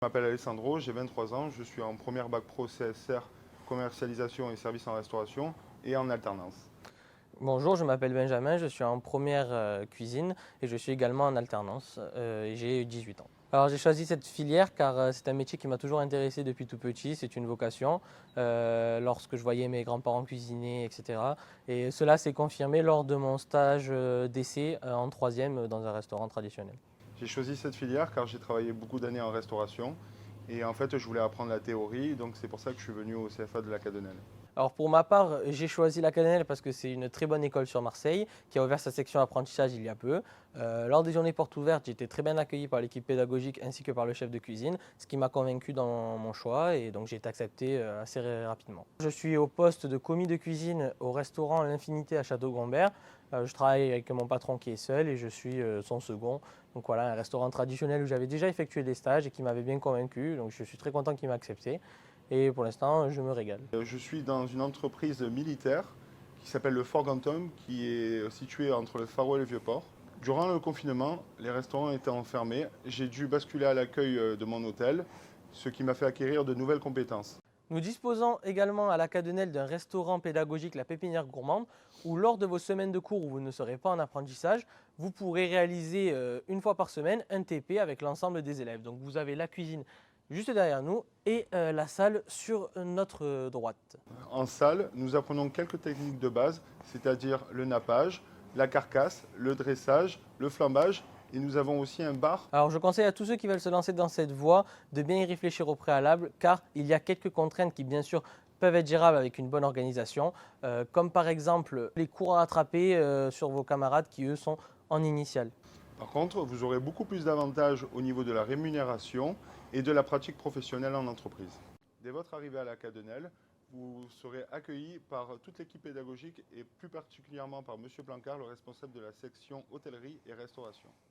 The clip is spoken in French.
Je m'appelle Alessandro, j'ai 23 ans, je suis en première bac pro CSR, commercialisation et services en restauration et en alternance. Bonjour, je m'appelle Benjamin, je suis en première cuisine et je suis également en alternance et j'ai 18 ans. Alors j'ai choisi cette filière car c'est un métier qui m'a toujours intéressé depuis tout petit, c'est une vocation lorsque je voyais mes grands-parents cuisiner, etc. Et cela s'est confirmé lors de mon stage d'essai en troisième dans un restaurant traditionnel. J'ai choisi cette filière car j'ai travaillé beaucoup d'années en restauration et en fait je voulais apprendre la théorie, donc c'est pour ça que je suis venu au CFA de la Cadenelle. Alors pour ma part, j'ai choisi la Cannelle parce que c'est une très bonne école sur Marseille qui a ouvert sa section apprentissage il y a peu. Lors des journées portes ouvertes, j'ai été très bien accueilli par l'équipe pédagogique ainsi que par le chef de cuisine, ce qui m'a convaincu dans mon choix et donc j'ai été accepté assez rapidement. Je suis au poste de commis de cuisine au restaurant L'Infinité à Château-Gombert. Je travaille avec mon patron qui est seul et je suis son second. Donc voilà, un restaurant traditionnel où j'avais déjà effectué des stages et qui m'avait bien convaincu. Donc je suis très content qu'il m'ait accepté. Et pour l'instant, je me régale. Je suis dans une entreprise militaire qui s'appelle le Fort Gantom, qui est située entre le Faro et le Vieux-Port. Durant le confinement, les restaurants étaient enfermés. J'ai dû basculer à l'accueil de mon hôtel, ce qui m'a fait acquérir de nouvelles compétences. Nous disposons également à la Cadenelle d'un restaurant pédagogique, la Pépinière Gourmande, où lors de vos semaines de cours où vous ne serez pas en apprentissage, vous pourrez réaliser une fois par semaine un TP avec l'ensemble des élèves. Donc vous avez la cuisine juste derrière nous et la salle sur notre droite. En salle, nous apprenons quelques techniques de base, c'est-à-dire le nappage, la carcasse, le dressage, le flambage, et nous avons aussi un bar. Alors je conseille à tous ceux qui veulent se lancer dans cette voie de bien y réfléchir au préalable car il y a quelques contraintes qui bien sûr peuvent être gérables avec une bonne organisation, comme par exemple les cours à rattraper sur vos camarades qui eux sont en initiale. Par contre, vous aurez beaucoup plus d'avantages au niveau de la rémunération et de la pratique professionnelle en entreprise. Dès votre arrivée à la Cadenelle, vous serez accueilli par toute l'équipe pédagogique et plus particulièrement par M. Blancard, le responsable de la section hôtellerie et restauration.